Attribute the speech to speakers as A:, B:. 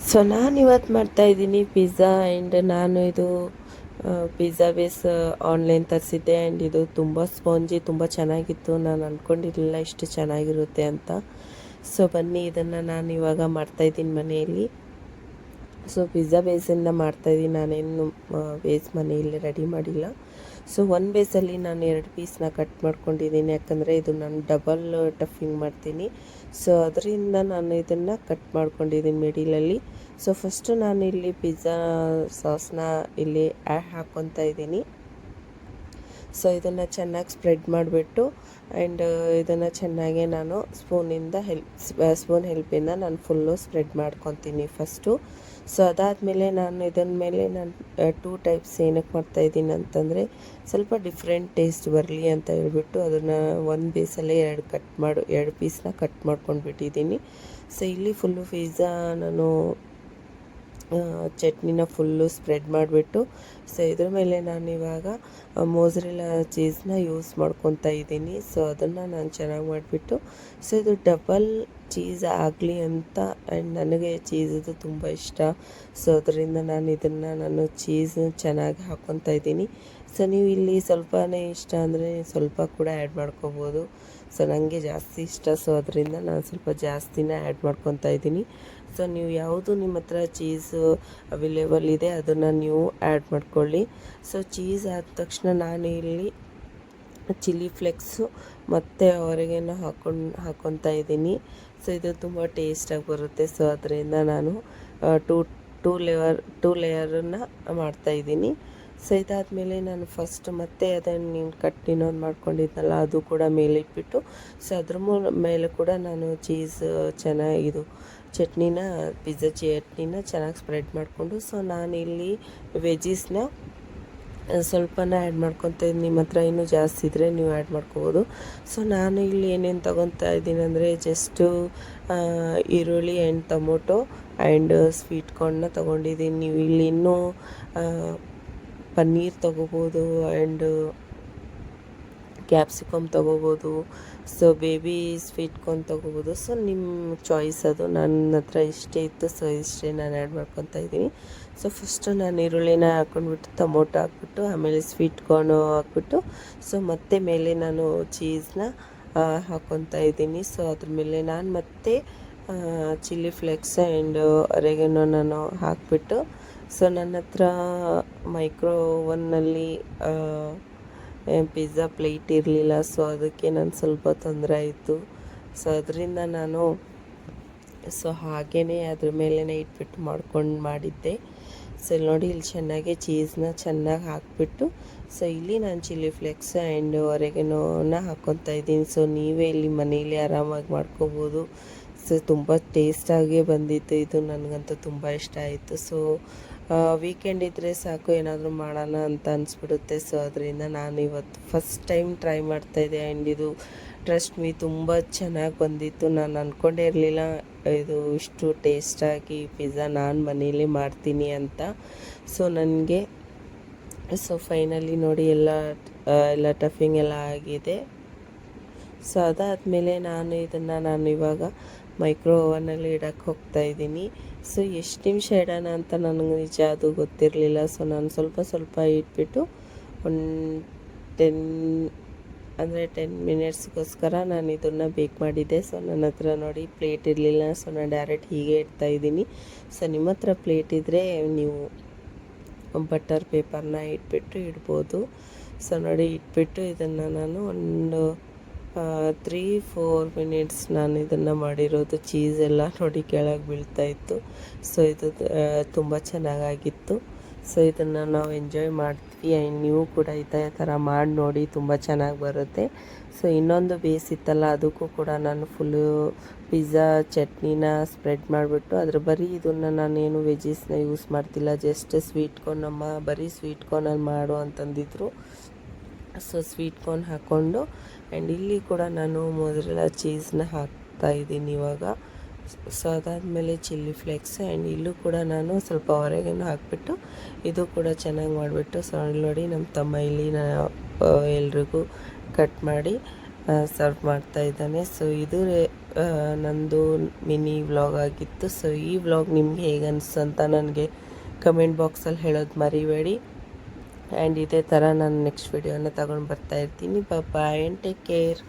A: So ನಾನಿವತ್ತು ಮಾಡ್ತಾಯಿದ್ದೀನಿ pizza and ನಾನು ಇದು ಪಿಜ್ಜಾ ಬೇಸ್ ಆನ್ಲೈನ್ ತರಿಸಿದ್ದೆ ಆ್ಯಂಡ್ ಇದು ತುಂಬ ಸ್ಪಾಂಜಿ ತುಂಬ ಚೆನ್ನಾಗಿತ್ತು. ನಾನು ಅಂದ್ಕೊಂಡಿರಲಿಲ್ಲ ಇಷ್ಟು ಚೆನ್ನಾಗಿರುತ್ತೆ ಅಂತ. ಸೊ ಬನ್ನಿ ಇದನ್ನು ನಾನು ಇವಾಗ ಮಾಡ್ತಾಯಿದ್ದೀನಿ ಮನೆಯಲ್ಲಿ. ಸೊ ಪಿಜ್ಜಾ ಬೇಸಿಂದ ಮಾಡ್ತಾಯಿದ್ದೀನಿ, ನಾನೇನು ಬೇಸ್ ಮನೆಯಲ್ಲಿ ರೆಡಿ ಮಾಡಿಲ್ಲ. ಸೊ ಒಂದು ಬೇಸಲ್ಲಿ ನಾನು 2 ಪೀಸ್ನ ಕಟ್ ಮಾಡ್ಕೊಂಡಿದ್ದೀನಿ, ಯಾಕಂದರೆ ಇದು ನಾನು ಡಬಲ್ ಟಫಿಂಗ್ ಮಾಡ್ತೀನಿ. ಸೊ ಅದರಿಂದ ನಾನು ಇದನ್ನು ಕಟ್ ಮಾಡ್ಕೊಂಡಿದ್ದೀನಿ ಮಿಡಿಲಲ್ಲಿ. ಸೊ ಫಸ್ಟು ನಾನು ಇಲ್ಲಿ ಪಿಜ್ಜಾ ಸಾಸ್ನ ಇಲ್ಲಿ ಹಾಕ್ಕೊತಾ ಇದ್ದೀನಿ. ಸೊ ಇದನ್ನು ಚೆನ್ನಾಗಿ ಸ್ಪ್ರೆಡ್ ಮಾಡಿಬಿಟ್ಟು ಆ್ಯಂಡ್ ಇದನ್ನು ಚೆನ್ನಾಗೆ ನಾನು ಸ್ಪೂನ್ ಹೆಲ್ಪಿಂದ ನಾನು ಫುಲ್ಲು ಸ್ಪ್ರೆಡ್ ಮಾಡ್ಕೊತೀನಿ ಫಸ್ಟು. ಸೊ ಅದಾದಮೇಲೆ ನಾನು ಇದನ್ನ ಮೇಲೆ ನಾನು 2 ಟೈಪ್ಸ್ ಏನಕ್ಕೆ ಮಾಡ್ತಾಯಿದ್ದೀನಿ ಅಂತಂದರೆ ಸ್ವಲ್ಪ ಡಿಫ್ರೆಂಟ್ ಟೇಸ್ಟ್ ಬರಲಿ ಅಂತ ಹೇಳ್ಬಿಟ್ಟು ಅದನ್ನು ಒಂದು ಬೇಸಲ್ಲೇ 2 ಪೀಸ್ನ ಕಟ್ ಮಾಡ್ಕೊಂಡ್ಬಿಟ್ಟಿದ್ದೀನಿ. ಸೊ ಇಲ್ಲಿ ಫುಲ್ಲು ಪಿಜ್ಜಾ ನಾನು ಚಟ್ನಿನ ಫುಲ್ಲು ಸ್ಪ್ರೆಡ್ ಮಾಡಿಬಿಟ್ಟು ಸೊ ಇದ್ರ ಮೇಲೆ ನಾನು ಇವಾಗ ಮೋಝರೆಲ್ಲಾ ಚೀಸ್ನ ಯೂಸ್ ಮಾಡ್ಕೊತಾ ಇದ್ದೀನಿ. ಸೊ ಅದನ್ನು ನಾನು ಚೆನ್ನಾಗಿ ಮಾಡಿಬಿಟ್ಟು ಸೊ ಇದು ಡಬಲ್ ಚೀಸ್ ಆಗಲಿ ಅಂತ, ಆ್ಯಂಡ್ ನನಗೆ ಚೀಸದು ತುಂಬ ಇಷ್ಟ. ಸೊ ಅದರಿಂದ ನಾನು ಚೀಸ್ ಚೆನ್ನಾಗಿ ಹಾಕ್ಕೊತಾ ಇದ್ದೀನಿ. ಸೊ ನೀವು ಇಲ್ಲಿ ಸ್ವಲ್ಪನೇ ಇಷ್ಟ ಅಂದರೆ ಸ್ವಲ್ಪ ಕೂಡ ಆ್ಯಡ್ ಮಾಡ್ಕೋಬೋದು. ಸೊ ನನಗೆ ಜಾಸ್ತಿ ಇಷ್ಟ, ಸೊ ಅದರಿಂದ ನಾನು ಸ್ವಲ್ಪ ಜಾಸ್ತಿನೇ ಆ್ಯಡ್ ಮಾಡ್ಕೊತಾ ಇದ್ದೀನಿ. ಸೊ ನೀವು ಯಾವುದು ನಿಮ್ಮ ಹತ್ರ ಚೀಸು ಅವೈಲೇಬಲ್ ಇದೆ ಅದನ್ನು ನೀವು ಆ್ಯಡ್ ಮಾಡ್ಕೊಳ್ಳಿ. ಸೊ ಚೀಸ್ ಆದ ತಕ್ಷಣ ನಾನು ಇಲ್ಲಿ ಚಿಲ್ಲಿ ಫ್ಲೆಕ್ಸು ಮತ್ತು ಆರಿಗೇನೋ ಹಾಕ್ಕೊತಾ ಇದ್ದೀನಿ. ಸೊ ಇದು ತುಂಬ ಟೇಸ್ಟಾಗಿ ಬರುತ್ತೆ. ಸೊ ಅದರಿಂದ ನಾನು ಟೂ ಲೇಯರನ್ನು ಮಾಡ್ತಾಯಿದ್ದೀನಿ. ಸೊ ಇದಾದಮೇಲೆ ನಾನು ಫಸ್ಟ್ ಮತ್ತೆ ಅದನ್ನು ಇನ್ನೊಂದು ಮಾಡ್ಕೊಂಡಿದ್ನಲ್ಲ ಅದು ಕೂಡ ಮೇಲೆ ಇಟ್ಬಿಟ್ಟು ಸೊ ಅದ್ರ ಮೇಲೆ ಕೂಡ ನಾನು ಚೀಸ್ ಚೆನ್ನಾಗಿದು ಪಿಜ್ಜಾ ಚಟ್ನಿನ ಚೆನ್ನಾಗಿ ಸ್ಪ್ರೆಡ್ ಮಾಡಿಕೊಂಡು ಸೊ ನಾನಿಲ್ಲಿ ವೆಜ್ಜಿಸ್ನ ಸ್ವಲ್ಪನ ಆ್ಯಡ್ ಮಾಡ್ಕೊತಾ ಇದ್ದೀನಿ. ನಿಮ್ಮ ಹತ್ರ ಇನ್ನೂ ಜಾಸ್ತಿ ಇದ್ದರೆ ನೀವು ಆ್ಯಡ್ ಮಾಡ್ಕೋಬೋದು. ಸೊ ನಾನು ಇಲ್ಲಿ ಏನೇನು ತೊಗೊತಾ ಇದ್ದೀನಿ ಅಂದರೆ ಜಸ್ಟು ಈರುಳ್ಳಿ ಆ್ಯಂಡ್ ಟೊಮೊಟೊ ಆ್ಯಂಡ್ ಸ್ವೀಟ್ ಕಾರ್ನ್ನ ತೊಗೊಂಡಿದ್ದೀನಿ. ನೀವು ಇಲ್ಲಿ ಇನ್ನೂ ಪನ್ನೀರ್ ತೊಗೋಬೋದು ಆ್ಯಂಡ್ ಕ್ಯಾಪ್ಸಿಕಮ್ ತೊಗೋಬೋದು. ಸೊ ಬೇಬಿ ಸ್ವೀಟ್ ಕಾರ್ನ್ ತೊಗೋಬೋದು. ಸೊ ನಿಮ್ಮ ಚಾಯ್ಸ್ ಅದು. ನನ್ನ ಹತ್ರ ಇಷ್ಟೇ ಇತ್ತು, ಸೊ ಇಷ್ಟೇ ನಾನು ಆ್ಯಡ್ ಮಾಡ್ಕೊತಾ ಇದ್ದೀನಿ. ಸೊ ಫಸ್ಟು ನಾನು ಈರುಳ್ಳಿನ ಹಾಕ್ಕೊಂಡ್ಬಿಟ್ಟು ಟೊಮೊಟೊ ಹಾಕ್ಬಿಟ್ಟು ಆಮೇಲೆ ಸ್ವೀಟ್ ಕಾರ್ನು ಹಾಕ್ಬಿಟ್ಟು ಸೊ ಮತ್ತೆ ಮೇಲೆ ನಾನು ಚೀಸ್ನ ಹಾಕ್ಕೊತಾ ಇದ್ದೀನಿ. ಸೊ ಅದ್ರ ಮೇಲೆ ನಾನು ಮತ್ತೆ ಚಿಲ್ಲಿ ಫ್ಲೇಕ್ಸ್ ಆ್ಯಂಡ್ ಆರಿಗೇನೋ ನಾನು ಹಾಕಿಬಿಟ್ಟು ಸೊ ನನ್ನ ಹತ್ರ ಮೈಕ್ರೋ ಓವನ್ನಲ್ಲಿ ಪಿಜ್ಜಾ ಪ್ಲೇಟ್ ಇರಲಿಲ್ಲ. ಸೊ ಅದಕ್ಕೆ ನಾನು ಸ್ವಲ್ಪ ತೊಂದರೆ ಆಯಿತು. ಸೊ ಅದರಿಂದ ನಾನು ಹಾಗೇ ಅದ್ರ ಮೇಲೇ ಇಟ್ಬಿಟ್ಟು ಮಾಡಿದ್ದೆ. ಸೊ ನೋಡಿ ಇಲ್ಲಿ ಚೆನ್ನಾಗಿ ಚೀಸ್ನ ಚೆನ್ನಾಗಿ ಹಾಕಿಬಿಟ್ಟು ಸೊ ಇಲ್ಲಿ ನಾನು ಚಿಲ್ಲಿ ಫ್ಲೇಕ್ಸ್ ಆ್ಯಂಡ್ ಆರಿಗೇನೋನ ಹಾಕ್ಕೊತಾ ಇದ್ದೀನಿ. ಸೊ ನೀವೇ ಇಲ್ಲಿ ಮನೇಲಿ ಆರಾಮಾಗಿ ಮಾಡ್ಕೋಬೋದು. ಸೊ ತುಂಬ ಟೇಸ್ಟಾಗೇ ಬಂದಿತ್ತು. ಇದು ನನಗಂತೂ ತುಂಬ ಇಷ್ಟ ಆಯಿತು. ಸೊ ವೀಕೆಂಡ್ ಇದ್ದರೆ ಸಾಕು ಏನಾದರೂ ಮಾಡೋಣ ಅಂತ ಅನಿಸ್ಬಿಡುತ್ತೆ. ಸೊ ಅದರಿಂದ ನಾನು ಇವತ್ತು ಫಸ್ಟ್ ಟೈಮ್ ಟ್ರೈ ಮಾಡ್ತಾಯಿದ್ದೆ ಆ್ಯಂಡ್ ಇದು ಟ್ರಸ್ಟ್ ಮೀ ತುಂಬ ಚೆನ್ನಾಗಿ ಬಂದಿತ್ತು. ನಾನು ಅಂದ್ಕೊಂಡೇ ಇರಲಿಲ್ಲ ಇದು ಇಷ್ಟು ಟೇಸ್ಟಾಗಿ ಪಿಜ್ಜಾ ನಾನು ಮನೇಲಿ ಮಾಡ್ತೀನಿ ಅಂತ. ಸೊ ನನಗೆ ಫೈನಲಿ ನೋಡಿ ಎಲ್ಲ ಟಫಿಂಗ್ ಎಲ್ಲ ಆಗಿದೆ. ಸೊ ಅದಾದಮೇಲೆ ನಾನು ಇವಾಗ ಮೈಕ್ರೋ ಓವನಲ್ಲಿ ಇಡೋಕ್ಕೆ ಹೋಗ್ತಾಯಿದ್ದೀನಿ. ಸೊ ಎಷ್ಟು ನಿಮಿಷ ಇಡೋಣ ಅಂತ ನನಗೆ ನಿಜ ಅದು ಗೊತ್ತಿರಲಿಲ್ಲ. ಸೊ ನಾನು ಸ್ವಲ್ಪ ಇಟ್ಬಿಟ್ಟು ಒಂದು 10 ಮಿನಿಟ್ಸ್ಗೋಸ್ಕರ ನಾನು ಇದನ್ನು ಬೇಕ್ ಮಾಡಿದ್ದೆ. ಸೊ ನನ್ನ ಹತ್ರ ನೋಡಿ ಪ್ಲೇಟ್ ಇರಲಿಲ್ಲ. ಸೊ ನಾನು ಡೈರೆಕ್ಟ್ ಹೀಗೆ ಇಡ್ತಾಯಿದ್ದೀನಿ. ಸೊ ನಿಮ್ಮ ಹತ್ರ ಪ್ಲೇಟ್ ಇದ್ದರೆ ನೀವು ಬಟರ್ ಪೇಪರ್ನ ಇಡ್ಬೋದು. ಸೊ ನೋಡಿ ಇಟ್ಬಿಟ್ಟು ಇದನ್ನು ನಾನು ಒಂದು 3-4 ಮಿನಿಟ್ಸ್ ನಾನು ಇದನ್ನು ಮಾಡಿರೋದು. ಚೀಸ್ ಎಲ್ಲ ನೋಡಿ ಕೆಳಗೆ ಬೀಳ್ತಾಯಿತ್ತು. ಸೊ ಇದು ತುಂಬ ಚೆನ್ನಾಗಾಗಿತ್ತು. ಸೊ ಇದನ್ನು ನಾವು ಎಂಜಾಯ್ ಮಾಡ್ತೀವಿ ಆ್ಯಂಡ್ ನೀವು ಕೂಡ ಇದೇ ಥರ ಮಾಡಿ ನೋಡಿ, ತುಂಬ ಚೆನ್ನಾಗಿ ಬರುತ್ತೆ. ಸೊ ಇನ್ನೊಂದು ಬೇಸ್ ಇತ್ತಲ್ಲ ಅದಕ್ಕೂ ಕೂಡ ನಾನು ಫುಲ್ಲು ಪಿಜ್ಜಾ ಚಟ್ನಿನ ಸ್ಪ್ರೆಡ್ ಮಾಡಿಬಿಟ್ಟು ಬರೀ ಇದನ್ನು ನಾನೇನು ವೆಜ್ಜಿಸ್ನ ಯೂಸ್ ಮಾಡ್ತಿಲ್ಲ, ಜಸ್ಟ್ ಸ್ವೀಟ್ ಕಾರ್ನ್ ಬರೀ ಸ್ವೀಟ್ ಕಾರ್ನಲ್ಲಿ ಮಾಡು ಅಂತಂದಿದ್ರು. ಸೊ ಸ್ವೀಟ್ ಕಾರ್ನ್ ಹಾಕ್ಕೊಂಡು ಆ್ಯಂಡ್ ಇಲ್ಲಿ ಕೂಡ ನಾನು ಮೊದಲೆಲ್ಲ ಚೀಸ್ನ ಹಾಕ್ತಾಯಿದ್ದೀನಿ ಇವಾಗ. ಸೊ ಅದಾದಮೇಲೆ ಚಿಲ್ಲಿ ಫ್ಲೇಕ್ಸ್ ಆ್ಯಂಡ್ ಇಲ್ಲೂ ಕೂಡ ನಾನು ಸ್ವಲ್ಪ ಆರಿಗೇನೋ ಹಾಕಿಬಿಟ್ಟು ಇದು ಕೂಡ ಚೆನ್ನಾಗಿ ಮಾಡಿಬಿಟ್ಟು ಸೊ ನೋಡಿ ನಮ್ಮ ತಮ್ಮ ಇಲ್ಲಿ ಎಲ್ರಿಗೂ ಕಟ್ ಮಾಡಿ ಸರ್ವ್ ಮಾಡ್ತಾಯಿದ್ದಾನೆ. ಸೊ ಇದು ನಂದು ಮಿನಿ ವ್ಲಾಗ್ ಆಗಿತ್ತು. ಸೊ ಈ ವ್ಲಾಗ್ ನಿಮ್ಗೆ ಹೇಗೆ ಅನಿಸ್ತು ಅಂತ ನನಗೆ ಕಮೆಂಟ್ ಬಾಕ್ಸಲ್ಲಿ ಹೇಳೋದು ಮರಿಬೇಡಿ. ಆ್ಯಂಡ್ ಇದೇ ಥರ ನಾನು ನೆಕ್ಸ್ಟ್ ವಿಡಿಯೋನ ತಗೊಂಡು ಬರ್ತಾ ಇರ್ತೀನಿ. Boy and take care.